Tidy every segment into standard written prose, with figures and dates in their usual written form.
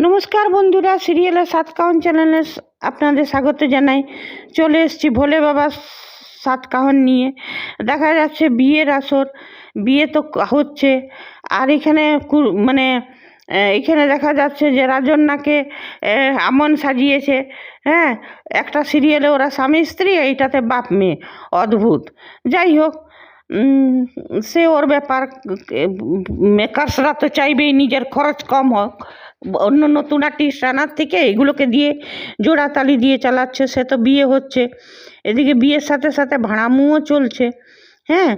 নমস্কার বন্ধুরা, সিরিয়ালের সাতকাহন চ্যানেলে আপনাদের স্বাগত জানাই। চলে এসেছি ভোলে বাবার সাতকাহন নিয়ে। দেখা যাচ্ছে বিয়ের আসর, বিয়ে তো হচ্ছে। আর এখানে এখানে দেখা যাচ্ছে যে রাজন্যাকে এমন সাজিয়েছে। হ্যাঁ, একটা সিরিয়ালে ওরা স্বামী স্ত্রী, এইটাতে বাপ মেয়ে। অদ্ভুত। যাই হোক, সে ওর ব্যাপার। মেকার্সরা তো চাইবেই নিজের খরচ কম হোক, অন্য নতুন আর্টিস্ট আনার থেকে এগুলোকে দিয়ে জোড়াতালি দিয়ে চালাচ্ছে। সে তো বিয়ে হচ্ছে, এদিকে বিয়ের সাথে সাথে ভাড়ামুও চলছে। হ্যাঁ,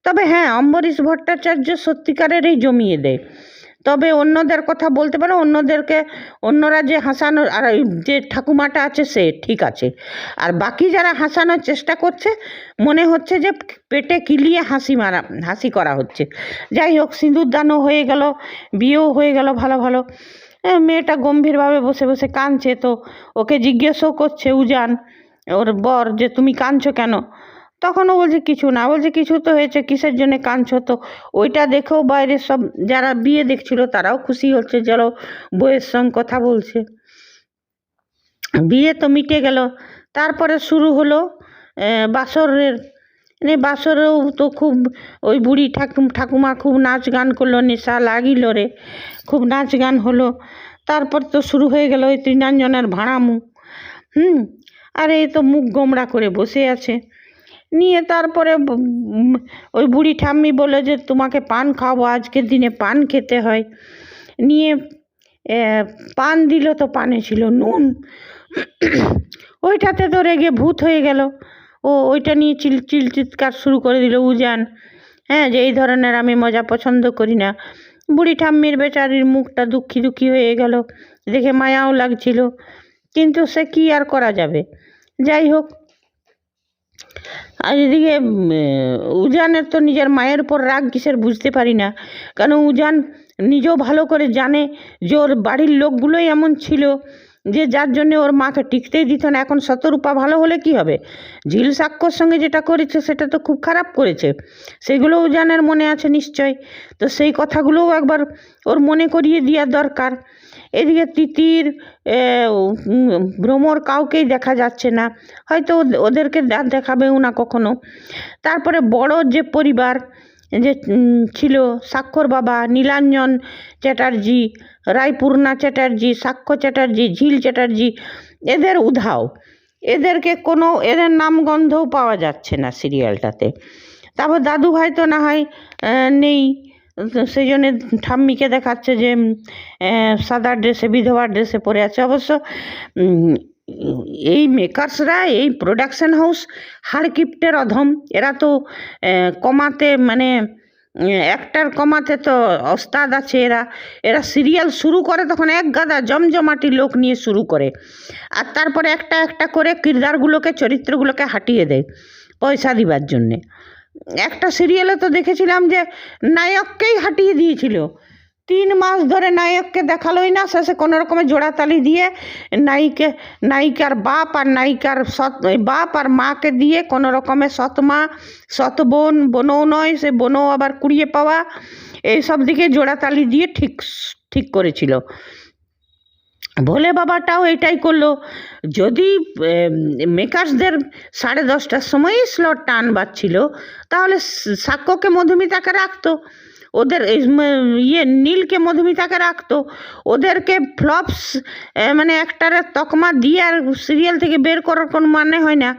তবে হ্যাঁ, অম্বরীশ ভট্টাচার্য সত্যিকারেরই জমিয়ে দেয়। তবে অন্যদের কথা বলতে পারো, অন্যরা যে হাসানোর, আর যে ঠাকুমাটা আছে সে ঠিক আছে, আর বাকি যারা হাসানোর চেষ্টা করছে মনে হচ্ছে যে পেটে কিলিয়ে হাসি করা হচ্ছে। যাই হোক, সিঁদুর দানও হয়ে গেল, বিয়েও হয়ে গেল ভালো ভালো। মেয়েটা গম্ভীরভাবে বসে বসে কাঁদছে, তো ওকে জিজ্ঞেসও করছে উজান, ওর বর, যে তুমি কাঁদছো কেন? তখনও বলছে কিছু না। বলছে কিছু তো হয়েছে, কিসের জন্য কাঁদছো? তো ওইটা দেখেও বাইরের সব যারা বিয়ে দেখছিল তারাও খুশি হচ্ছে, চলো বউয়ের সঙ্গে কথা বলছে। বিয়ে তো মিটে গেল। তারপরে শুরু হলো বাসরের। বাসরেও তো খুব ওই বুড়ি ঠাকুমা খুব নাচ গান করলো, নেশা লাগিল রে, খুব নাচ গান হলো। তারপর তো শুরু হয়ে গেল ওই তৃণাঞ্জনের ভাড়ামু। আর এই তো মুখ গোমড়া করে বসে আছে নিয়ে। তারপরে ওই বুড়ি ঠাম্মি বলে যে তোমাকে পান খাওয়াবো, আজকের দিনে পান খেতে হয়। নিয়ে পান দিল, তো পানে ছিল নুন। ওইটাতে তো রেগে ভূত হয়ে গেল। ওইটা নিয়ে চিৎকার শুরু করে দিল উজান। হ্যাঁ, যে এই ধরনের আমি মজা পছন্দ করি না। বুড়ি ঠাম্মির বেচারির মুখটা দুঃখী দুঃখী হয়ে গেল, দেখে মায়াও লাগছিল, কিন্তু সে কি আর করা যাবে। যাই হোক, আর এদিকে উজানের তো নিজের মায়ের উপর রাগ কিসের বুঝতে পারি না। কারণ উজান নিজেও ভালো করে জানে যে ওর বাড়ির লোকগুলোই এমন ছিল যে যার জন্য ওর মাকে টিকতেই দিত না। এখন শতরূপা ভালো হলে কি হবে? ঝিল সাক্ষ্যর সঙ্গে যেটা করেছে সেটা তো খুব খারাপ করেছে, সেগুলো উজানের মনে আছে নিশ্চয়। তো সেই কথাগুলোও একবার ওর মনে করিয়ে দেওয়ার দরকার। এদিকে তিতির, ভ্রমর কাউকেই দেখা যাচ্ছে না, হয়তো ওদেরকে দেখাবেও না কখনো। তারপরে বড় যে পরিবার যে ছিল, স্বাক্ষর বাবা, নীলাঞ্জন চ্যাটার্জি, রায়পূর্ণা চ্যাটার্জি, সাক্ষ্য চ্যাটার্জি, ঝিল চ্যাটার্জি, এদের উধাও। এদের নামগন্ধও পাওয়া যাচ্ছে না সিরিয়ালটাতে। তারপর দাদু ভাই তো না হয় নেই, সেই জন্যে ঠাম্মিকে দেখাচ্ছে যে সাদা ড্রেসে, বিধবা ড্রেসে পরে আছে। অবশ্য এই মেকার্সরা, এই প্রোডাকশন হাউস হাড়কিপ্টের অধম। এরা তো কমাতে, অ্যাক্টার কমাতে তো ওস্তাদ আছে। এরা সিরিয়াল শুরু করে তখন এক গাদা জমজমাটি লোক নিয়ে শুরু করে, আর তারপরে একটা একটা করে কিরদারগুলোকে, চরিত্রগুলোকে হাঁটিয়ে দেয় পয়সা দিবার জন্যে। একটা সিরিয়ালে তো দেখেছিলাম যে নায়ককেই হাঁটিয়ে দিয়েছিল, 3 মাস ধরে নায়ককে দেখালোই না, শেষে কোনো রকমের জোড়াতালি দিয়ে নায়িকার বাপ আর নায়িকার বাপ আর মাকে দিয়ে কোনো রকমের সৎমা, সৎ বোনও নয়, সে বোনও আবার কুড়িয়ে পাওয়া, এইসব দিকে জোড়াতালি দিয়ে ঠিক করেছিল। ভোলে বাবাটাও এটাই করলো। যদি মেকার্সদের 10:30টার সময়ই স্লটটা আনবার ছিল, তাহলে সাক্ষ্যকে মধুমিতাকে রাখতো, ওদের নীলকে মধুমিতাকে রাখতো, ওদেরকে ফ্লপস অ্যাক্টারের তকমা দিয়ে আর সিরিয়াল থেকে বের করার কোনো মানে হয় না।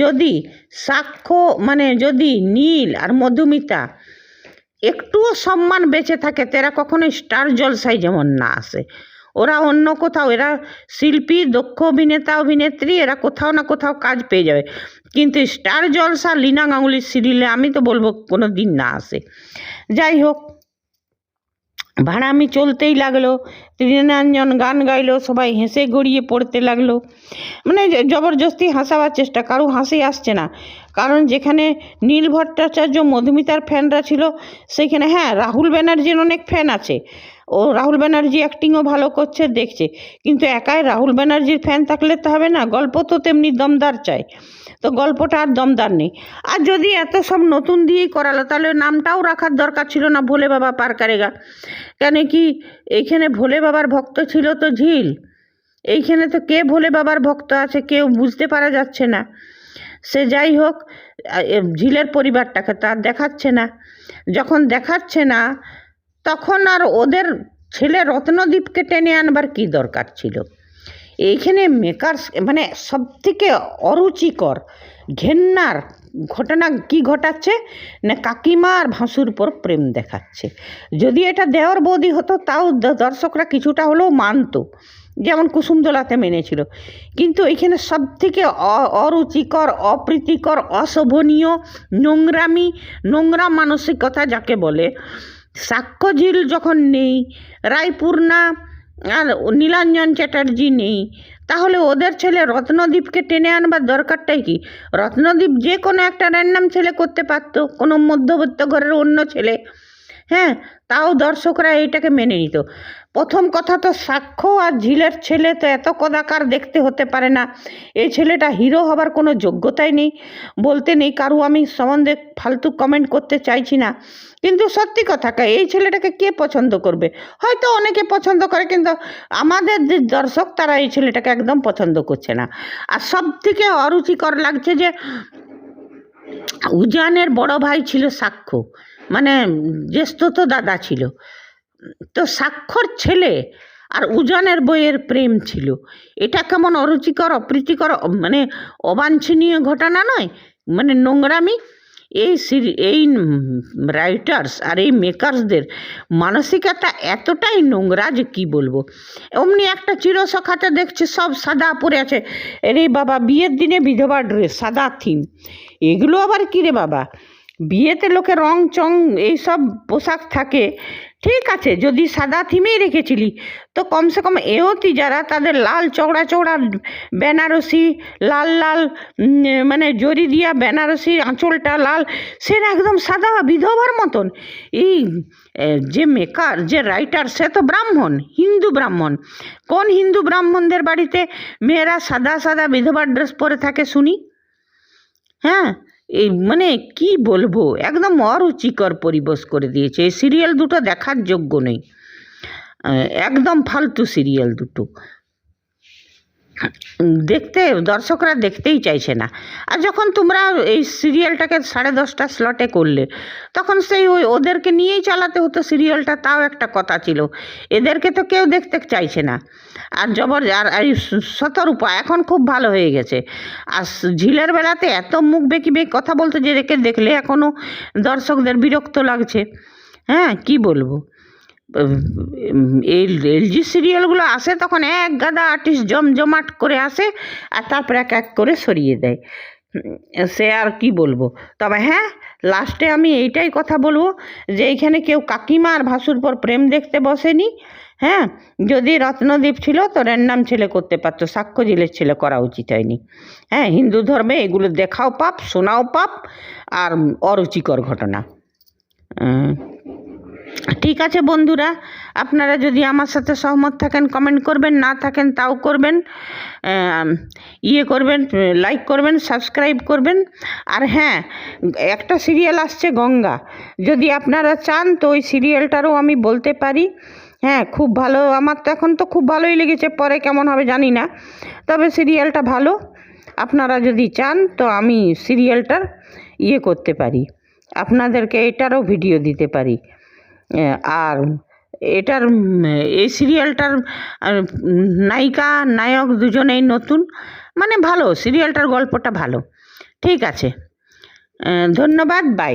যদি সাক্ষ্য যদি নীল আর মধুমিতা একটুও সম্মান বেঁচে থাকে, তেরা কখনোই স্টার জলসায় যেমন না আসে। ওরা অন্য কোথাও, এরা শিল্পী, দক্ষ অভিনেতা অভিনেত্রী, এরা কোথাও না কোথাও কাজ পেয়ে যাবে, কিন্তু স্টার জলসা লীনা গাঙ্গুলির সিরিয়ালে আমি তো বলবো কোনো দিন না আসে। যাই হোক, ভাড়ামি চলতেই লাগলো, তৃণাঞ্জন গান গাইলো, সবাই হেসে গড়িয়ে পড়তে লাগলো। জবরদস্তি হাসাবার চেষ্টা, কারো হাসি আসছে না। কারণ যেখানে নীল ভট্টাচার্য, মধুমিতার ফ্যানরা ছিল, সেখানে হ্যাঁ রাহুল ব্যানার্জির অনেক ফ্যান আছে। রাহুল ব্যানার্জি অ্যাক্টিংও ভালো করছে, দেখছে, কিন্তু একাই রাহুল ব্যানার্জির ফ্যান থাকলে তো হবে না, গল্প তো তেমনি দমদার চাই। তো গল্পটা আর দমদার নেই। আর যদি এত সব নতুন দিয়েই করালো তাহলে নামটাও রাখার দরকার ছিল না ভোলে বাবা পার করেগা। কেন কি এইখানে ভোলে বাবার ভক্ত ছিল তো ঝিল, এইখানে তো কে ভোলে বাবার ভক্ত আছে কেউ বুঝতে পারা যাচ্ছে না। সে যাই হোক, ঝিলের পরিবারটাকে তো আর দেখাচ্ছে না। যখন দেখাচ্ছে না তখন আর ওদের ছেলে রত্নদীপকে টেনে আনবার কি দরকার ছিল? এইখানে মেকার্স মানে সব থেকে অরুচিকর ঘেন্নার ঘটনা কি ঘটাচ্ছে না, কাকিমা আর ভাসুর পর প্রেম দেখাচ্ছে। যদি এটা দেওর বৌদি হতো তাও দর্শকরা কিছুটা হলেও মানতো, যেমন কুসুমদোলাতে মেনেছিল। কিন্তু এখানে সব থেকে অরুচিকর, অপ্রীতিকর, অশোভনীয়, নোংরা মানসিকতা যাকে বলে। সাক্ষ্যঝিল যখন নেই, রায়পূর্ণা আর নীলাঞ্জন চ্যাটার্জি নেই, তাহলে ওদের ছেলে রত্নদীপকে টেনে আনবার দরকারটাই কি? রত্নদীপ যে কোনো একটা র্যান্ডাম ছেলে করতে পারতো, কোনো মধ্যবিত্ত ঘরের অন্য ছেলে, হ্যাঁ, তাও দর্শকরা এইটাকে মেনে নিত। প্রথম কথা তো সাক্ষ্য আর ঝিলের ছেলে তো এত কদাকার দেখতে হতে পারে না। এই ছেলেটা হিরো হবার কোনো যোগ্যতাই নেই, বলতে নেই কারু আমি সম্বন্ধে ফালতু কমেন্ট করতে চাইছি না, কিন্তু সত্যি কথা এই ছেলেটাকে কে পছন্দ করবে? হয়তো অনেকে পছন্দ করে, কিন্তু আমাদের যে দর্শক তারা এই ছেলেটাকে একদম পছন্দ করছে না। আর সব থেকে অরুচিকর লাগছে যে উজানের বড় ভাই ছিল সাক্ষ্য, মানে জ্যেষ্ঠতো দাদা ছিল, তো সাক্ষর ছেলে আর উজানের বইয়ের প্রেম ছিল। এটা কেমন অরুচিকর, অপ্রীতিকর, মানে অবাঞ্ছনীয় ঘটনা নয়? মানে নোংরামি। এই রাইটার্স আর এই মেকার্সদের মানসিকতা এতটাই নোংরা যে কি বলবো। অমনি একটা চিরসখাতে দেখছে সব সাদা পরে আছে, রে বাবা বিয়ের দিনে বিধবা ড্রেস, সাদা থিম, এগুলো আবার কী রে বাবা? বিয়েতে লোকে রং চং এইসব পোশাক থাকে, ঠিক আছে, যদি সাদা থিমেই রেখেছিলি তো কমসে কম এওতি যারা তাদের লাল চওড়া চওড়া বেনারসি, লাল লাল মানে জরি দিয়া বেনারসি আঁচলটা লাল, সেটা একদম সাদা বিধবার মতন। এই যে মেকার, যে রাইটার, সে তো ব্রাহ্মণ, হিন্দু ব্রাহ্মণ। কোন হিন্দু ব্রাহ্মণদের বাড়িতে মেয়েরা সাদা সাদা বিধবার ড্রেস পরে থাকে শুনি? হ্যাঁ, এই মানে কি বলবো, একদম অরুচিকর পরিবেশ করে দিয়েছে। এই সিরিয়াল দুটো দেখার যোগ্য নেই, একদম ফালতু সিরিয়াল দুটো। দেখতে দর্শকরা দেখতেই চাইছে না। আর যখন তোমরা এই সিরিয়ালটাকে 10:30 স্লটে করলে তখন সেই ওদেরকে নিয়েই চালাতে হতো সিরিয়ালটা, তাও একটা কথা ছিল। এদেরকে তো কেউ দেখতে চাইছে না। আর আর এই শতরূপা এখন খুব ভালো হয়ে গেছে। আর ঝিলের বেলাতে এত মুখ বেঁকি কথা বলতো যে দেখলে এখনও দর্শকদের বিরক্ত লাগছে। হ্যাঁ, কি বলবো, এই এলজি সিরিয়ালগুলো আসে তখন এক গাদা আর্টিস্ট জমজমাট করে আসে আর তারপরে এক এক করে সরিয়ে দেয়। সে আর কি বলবো। তবে হ্যাঁ, লাস্টে আমি এইটাই কথা বলবো যে এইখানে কেউ কাকিমা আর ভাসুর পর প্রেম দেখতে বসেনি। হ্যাঁ, যদি রত্নদীপ ছিল তো র্যান্ডাম ছেলে করতে পারতো, সাক্ষ্যঝিলের ছেলে করা উচিত হয়নি। হ্যাঁ, হিন্দু ধর্মে এগুলো দেখাও পাপ, শোনাও পাপ, আর অরুচিকর ঘটনা। ঠিক আছে বন্ধুরা, আপনারা যদি আমার সাথে সহমত থাকেন কমেন্ট করবেন, না থাকেন তাও করবেন, করবেন, লাইক করবেন, সাবস্ক্রাইব করবেন। আর হ্যাঁ, একটা সিরিয়াল আসছে গঙ্গা, যদি আপনারা চান তো ওই সিরিয়ালটারও আমি বলতে পারি। হ্যাঁ, খুব ভালো, আমার তো এখন তো খুব ভালোই লেগেছে, পরে কেমন হবে জানি না, তবে সিরিয়ালটা ভালো। আপনারা যদি চান তো আমি সিরিয়ালটার করতে পারি, আপনাদেরকে এটারও ভিডিও দিতে পারি। আর এটার এই সিরিয়ালটার নায়িকা নায়ক দুজনেই নতুন, মানে ভালো, সিরিয়ালটার গল্পটা ভালো। ঠিক আছে, ধন্যবাদ, বাই।